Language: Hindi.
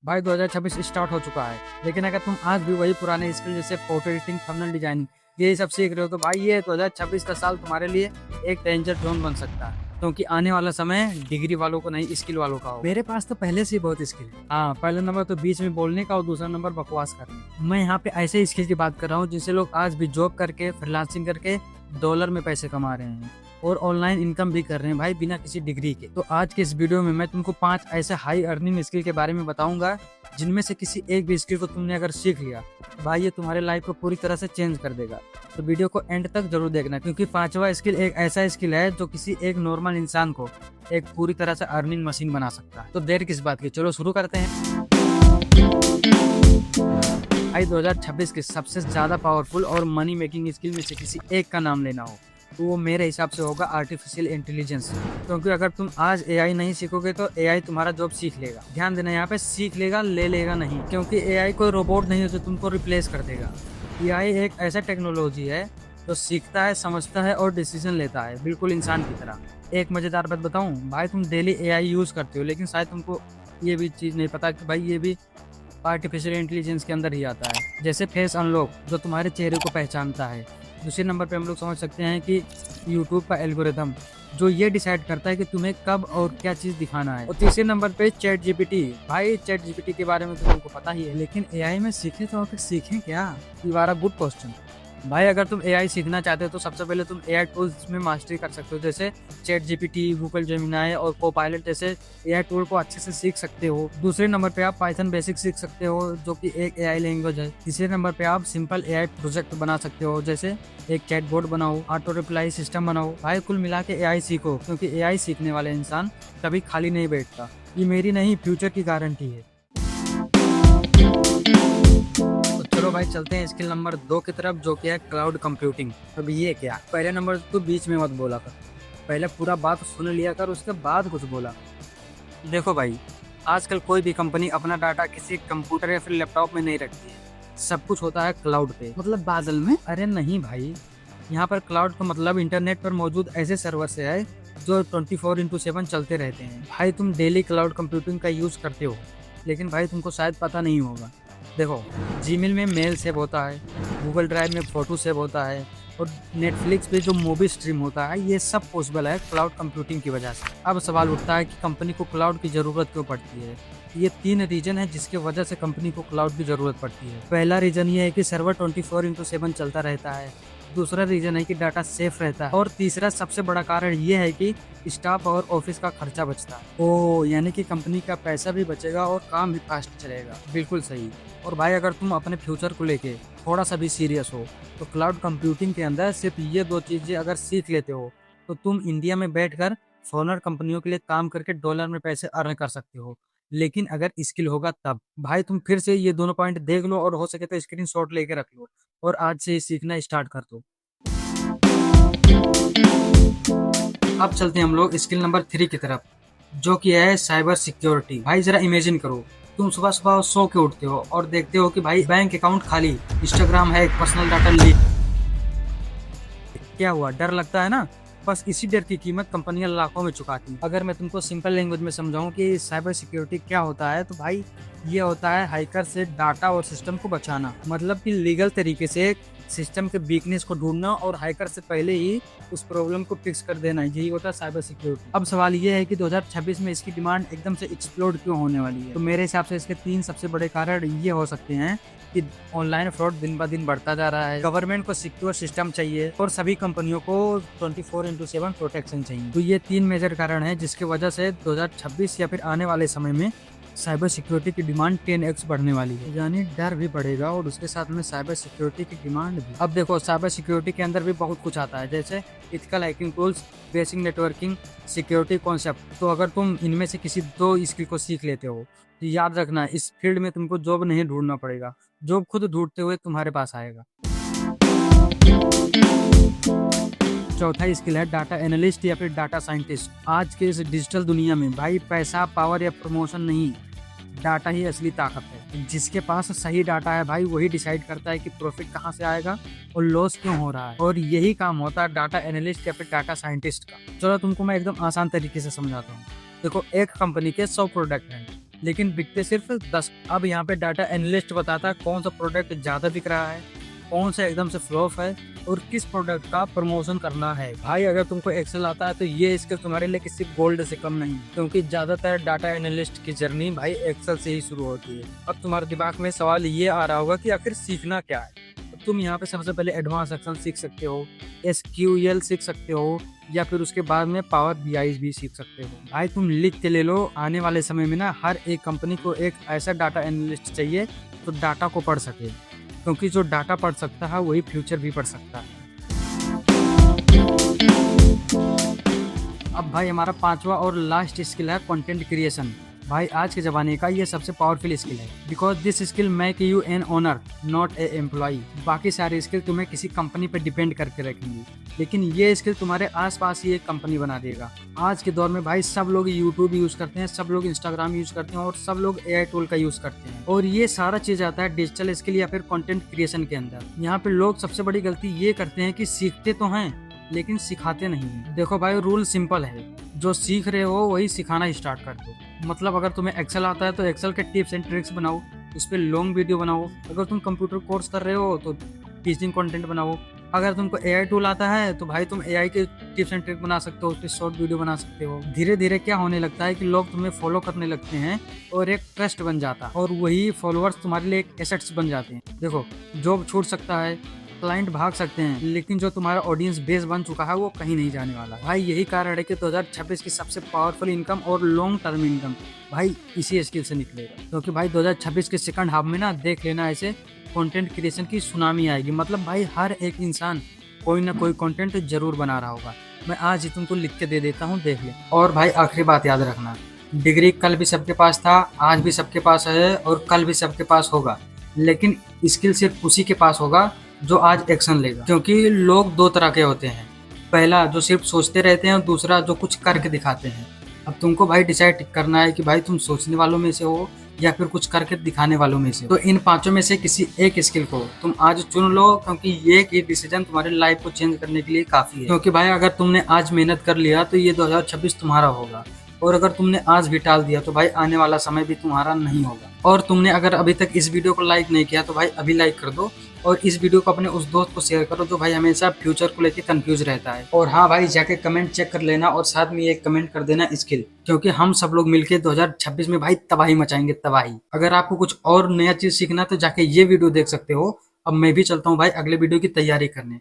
भाई 2026 स्टार्ट हो चुका है, लेकिन अगर तुम आज भी वही पुराने स्किल जैसे फोटो एडिटिंग, थंबनेल डिजाइनिंग यही सब सीख रहे हो तो भाई ये 2026 का साल तुम्हारे लिए एक डेंजर जोन बन सकता है, क्योंकि आने वाला समय डिग्री वालों को नहीं स्किल वालों का हो। मेरे पास तो पहले से ही बहुत स्किल है। हाँ, पहला नंबर तो बीच में बोलने का और दूसरा नंबर बकवास करने। मैं यहाँ पे ऐसे स्किल की बात कर रहा हूँ जिनसे लोग आज भी जॉब करके फ्रीलांसिंग करके डॉलर में पैसे कमा रहे हैं और ऑनलाइन इनकम भी कर रहे हैं भाई बिना किसी डिग्री के। तो आज के इस वीडियो में मैं तुमको 5 ऐसे हाई अर्निंग स्किल के बारे में बताऊंगा जिनमें से किसी एक भी स्किल को तुमने अगर सीख लिया भाई ये तुम्हारे लाइफ को पूरी तरह से चेंज कर देगा। तो वीडियो को एंड तक जरूर देखना, क्योंकि पांचवा स्किल एक ऐसा स्किल है जो किसी एक नॉर्मल इंसान को एक पूरी तरह से अर्निंग मशीन बना सकता है। तो देर किस बात की, चलो शुरू करते हैं। भाई 2026 के सबसे ज्यादा पावरफुल और मनी मेकिंग स्किल में से किसी एक का नाम लेना हो तो वो मेरे हिसाब से होगा आर्टिफिशियल इंटेलिजेंस। क्योंकि अगर तुम आज एआई नहीं सीखोगे तो एआई तुम्हारा जॉब सीख लेगा। ध्यान देना, यहाँ पे सीख लेगा, ले लेगा नहीं, क्योंकि एआई कोई रोबोट नहीं है जो तुमको रिप्लेस कर देगा। एआई एक ऐसा टेक्नोलॉजी है जो सीखता है, समझता है और डिसीजन लेता है, बिल्कुल इंसान की तरह। एक मजेदार बात बताऊं भाई, तुम डेली एआई यूज करते हो लेकिन शायद तुमको ये भी चीज नहीं पता कि भाई ये भी आर्टिफिशियल इंटेलिजेंस के अंदर ही आता है। जैसे फेस अनलॉक जो तुम्हारे चेहरे को पहचानता है। दूसरे नंबर पे हम लोग समझ सकते हैं कि यूट्यूब का एल्गोरिथम जो ये डिसाइड करता है कि तुम्हें कब और क्या चीज़ दिखाना है। और तीसरे नंबर पे चैट जीपीटी। भाई चैट जीपीटी के बारे में तो तुमको पता ही है, लेकिन एआई में सीखे तो फिर सीखें क्या? You are a good question. भाई अगर तुम एआई सीखना चाहते हो तो सबसे पहले तुम एआई टूल्स में मास्टरी कर सकते हो, जैसे चैट जीपीटी, गूगल जेमिनाई और कोपायलट जैसे एआई टूल को अच्छे से सीख सकते हो। दूसरे नंबर पे आप पाइथन बेसिक सीख सकते हो जो कि एक एआई लैंग्वेज है। तीसरे नंबर पे आप सिंपल एआई प्रोजेक्ट बना सकते हो, जैसे एक चैटबॉट बनाओ, ऑटो रिप्लाई सिस्टम बनाओ। भाई कुल मिला के एआई सीखो, क्योंकि एआई सीखने वाले इंसान कभी खाली नहीं बैठता। ये मेरी नहीं, फ्यूचर की गारंटी है। तो चलो भाई चलते हैं स्किल नंबर 2 की तरफ, जो कि है क्लाउड कंप्यूटिंग। अब ये क्या, पहले नंबर तो बीच में मत बोला कर, पहले पूरा बात सुन लिया कर, उसके बाद कुछ बोला। देखो भाई, आजकल कोई भी कंपनी अपना डाटा किसी कंप्यूटर या फिर लैपटॉप में नहीं रखती है, सब कुछ होता है क्लाउड पे, मतलब बादल में। अरे नहीं भाई, यहाँ पर क्लाउड का मतलब इंटरनेट पर मौजूद ऐसे सर्वर से है जो 24/7 चलते रहते हैं। भाई तुम डेली क्लाउड कंप्यूटिंग का यूज करते हो, लेकिन भाई तुमको शायद पता नहीं होगा। देखो, जीमेल में मेल सेव होता है, गूगल ड्राइव में फोटो सेव होता है और नेटफ्लिक्स पे जो मूवी स्ट्रीम होता है, ये सब पॉसिबल है क्लाउड कंप्यूटिंग की वजह से। अब सवाल उठता है कि कंपनी को क्लाउड की ज़रूरत क्यों पड़ती है। ये 3 रीजन है जिसके वजह से कंपनी को क्लाउड की ज़रूरत पड़ती है। पहला रीजन ये है कि सर्वर 24/7 चलता रहता है। दूसरा रीजन है कि डाटा सेफ रहता है और तीसरा सबसे बड़ा कारण ये है कि स्टाफ और ऑफिस का खर्चा बचता है। ओ, यानी कि कंपनी का पैसा भी बचेगा और काम भी फास्ट चलेगा। बिल्कुल सही। और भाई अगर तुम अपने फ्यूचर को लेके थोड़ा सा भी सीरियस हो तो क्लाउड कंप्यूटिंग के अंदर सिर्फ ये 2 चीजें अगर सीख लेते हो तो तुम इंडिया में बैठकर फॉरेनर कंपनियों के लिए काम करके डॉलर में पैसे अर्न कर सकते हो। लेकिन अगर स्किल होगा तब। भाई तुम फिर से ये दोनों पॉइंट देख लो और हो सके तो स्क्रीनशॉट लेके रख लो और आज से ही सीखना स्टार्ट कर दो। अब चलते हैं हम लोग स्किल नंबर 3 की तरफ, जो कि है साइबर सिक्योरिटी। भाई जरा इमेजिन करो, तुम सुबह सुबह सो के उठते हो और देखते हो कि भाई बैंक अकाउंट खाली, इंस्टाग्राम है, पर्सनल डाटा लीक। क्या हुआ, डर लगता है ना? बस इसी डर की कीमत कंपनियां लाखों में चुकाती हैं। अगर मैं तुमको सिंपल लैंग्वेज में समझाऊं कि साइबर सिक्योरिटी क्या होता है तो भाई ये होता है हैकर से डाटा और सिस्टम को बचाना। मतलब कि लीगल तरीके से सिस्टम के वीकनेस को ढूंढना और हैकर से पहले ही उस प्रॉब्लम को फिक्स कर देना, यही होता है साइबर सिक्योरिटी। अब सवाल ये है कि 2026 में इसकी डिमांड एकदम से एक्सप्लोड क्यों होने वाली है? तो मेरे हिसाब से इसके 3 सबसे बड़े कारण ये हो सकते हैं कि ऑनलाइन फ्रॉड दिन ब दिन बढ़ता जा रहा है, गवर्नमेंट को सिक्योर सिस्टम चाहिए और सभी कंपनियों को 24/7 प्रोटेक्शन चाहिए। तो ये 3 मेजर कारण हैं जिसकी वजह से 2026 या फिर आने वाले समय में साइबर सिक्योरिटी की डिमांड 10x बढ़ने वाली है। यानी डर भी बढ़ेगा और उसके साथ में साइबर सिक्योरिटी की डिमांड भी। अब देखो, साइबर सिक्योरिटी के अंदर भी बहुत कुछ आता है, जैसे ethical hacking tools, basic networking, security concept. तो अगर तुम इनमें से किसी 2 स्किल को सीख लेते हो तो याद रखना, इस फील्ड में तुमको जॉब नहीं ढूंढना पड़ेगा, जॉब खुद ढूंढते हुए तुम्हारे पास आएगा। चौथा स्किल है डाटा एनालिस्ट या फिर डाटा साइंटिस्ट। आज के इस डिजिटल दुनिया में भाई पैसा, पावर या प्रमोशन नहीं, डाटा ही असली ताकत है। जिसके पास सही डाटा है भाई वही डिसाइड करता है कि प्रॉफिट कहाँ से आएगा और लॉस क्यों हो रहा है। और यही काम होता है डाटा एनालिस्ट या फिर डाटा साइंटिस्ट का। चलो तुमको मैं एकदम आसान तरीके से समझाता हूँ। देखो, एक कंपनी के 100 प्रोडक्ट हैं लेकिन बिकते सिर्फ 10। अब यहाँ पे डाटा एनालिस्ट बताता है कौन सा प्रोडक्ट ज़्यादा बिक रहा है, कौन सा एकदम से फ्लॉप है और किस प्रोडक्ट का प्रमोशन करना है। भाई अगर तुमको एक्सेल आता है तो ये स्किल तुम्हारे लिए किसी गोल्ड से कम नहीं, क्योंकि ज़्यादातर डाटा एनालिस्ट की जर्नी भाई एक्सेल से ही शुरू होती है। अब तुम्हारे दिमाग में सवाल ये आ रहा होगा कि आखिर सीखना क्या है। तुम यहाँ पे सबसे पहले एडवांस एक्सेल सीख सकते हो, SQL सीख सकते हो, या फिर उसके बाद में पावर BI भी सीख सकते हो। भाई तुम लिख के ले लो, आने वाले समय में ना हर एक कंपनी को एक ऐसा डाटा एनालिस्ट चाहिए तो डाटा को पढ़ सके, क्योंकि जो डाटा पढ़ सकता है वही फ्यूचर भी पढ़ सकता है। अब भाई हमारा पांचवा और लास्ट स्किल है कंटेंट क्रिएशन। भाई आज के ज़माने का ये सबसे पावरफुल स्किल है, because this skill make you an owner not a employee. बाकी सारे स्किल तुम्हें किसी कंपनी पर डिपेंड करके रखेंगी, लेकिन ये स्किल तुम्हारे आसपास ही एक कंपनी बना देगा। आज के दौर में भाई सब लोग यूट्यूब यूज़ करते हैं, सब लोग इंस्टाग्राम यूज़ करते हैं और सब लोग AI टूल का यूज़ करते हैं, और ये सारा चीज़ आता है डिजिटल स्किल या फिर कंटेंट क्रिएशन के अंदर। यहाँ पे लोग सबसे बड़ी गलती ये करते हैं कि सीखते तो हैं लेकिन सिखाते नहीं हैं। देखो भाई रूल सिंपल है, जो सीख रहे हो वही सिखाना स्टार्ट कर दो। मतलब अगर तुम्हें एक्सेल आता है तो एक्सेल के टिप्स एंड ट्रिक्स बनाओ, उस पर लॉन्ग वीडियो बनाओ। अगर तुम कंप्यूटर कोर्स कर रहे हो तो टीचिंग कंटेंट बनाओ। अगर तुमको AI टूल आता है तो भाई तुम AI के टिप्स एंड ट्रिक बना सकते हो, उस पर शॉर्ट वीडियो बना सकते हो। धीरे धीरे क्या होने लगता है कि लोग तुम्हें फॉलो करने लगते हैं और एक ट्रस्ट बन जाता है, और वही फॉलोअर्स तुम्हारे लिए एक एसेट्स बन जाते हैं। देखो जॉब छूट सकता है, क्लाइंट भाग सकते हैं, लेकिन जो तुम्हारा ऑडियंस बेस बन चुका है वो कहीं नहीं जाने वाला। भाई यही कारण है कि 2026 की सबसे पावरफुल इनकम और लॉन्ग टर्म इनकम भाई इसी स्किल से निकलेगा। क्योंकि भाई 2026 के सेकंड हाफ में ना देख लेना ऐसे कंटेंट क्रिएशन की सुनामी आएगी। मतलब भाई हर एक इंसान कोई ना कोई कंटेंट जरूर बना रहा होगा। मैं आज ही तुमको लिख के दे देता हूँ, देख ले। और भाई आखिरी बात याद रखना, डिग्री कल भी सबके पास था, आज भी सबके पास है और कल भी सबके पास होगा, लेकिन स्किल सिर्फ उसी के पास होगा जो आज एक्शन लेगा। क्योंकि लोग दो तरह के होते हैं, पहला जो सिर्फ सोचते रहते हैं और दूसरा जो कुछ करके दिखाते हैं। अब तुमको भाई डिसाइड करना है कि भाई तुम सोचने वालों में से हो या फिर कुछ करके दिखाने वालों में से। तो इन पांचों में से किसी एक स्किल को तुम आज चुन लो, क्योंकि ये एक डिसीजन तुम्हारी लाइफ को चेंज करने के लिए काफी है। क्योंकि भाई अगर तुमने आज मेहनत कर लिया तो ये 2026 तुम्हारा होगा, और अगर तुमने आज भी टाल दिया तो भाई आने वाला समय भी तुम्हारा नहीं होगा। और तुमने अगर अभी तक इस वीडियो को लाइक नहीं किया तो भाई अभी लाइक कर दो, और इस वीडियो को अपने उस दोस्त को शेयर करो जो भाई हमेशा फ्यूचर को लेकर कंफ्यूज रहता है। और हाँ भाई जाके कमेंट चेक कर लेना और साथ में ये कमेंट कर देना स्किल, क्योंकि हम सब लोग मिलके 2026 में भाई तबाही मचाएंगे, तबाही। अगर आपको कुछ और नया चीज सीखना तो जाके ये वीडियो देख सकते हो। अब मैं भी चलता हूँ भाई अगले वीडियो की तैयारी करने।